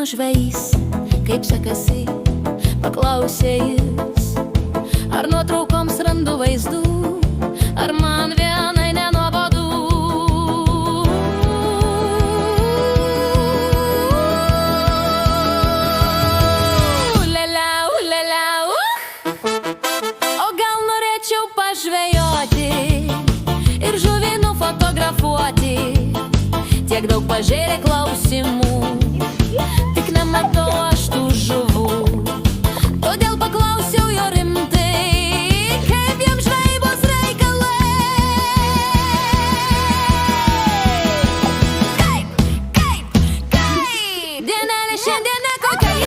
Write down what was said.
žvejys, kaip sekasi, paklausė jis. Ar nuotraukoms randu vaizdų, ar man vienai nenuobodu? O gal norėčiau pažvejoti ir žuvį nufotografuoti? Tiek daug pažėrė klausimų,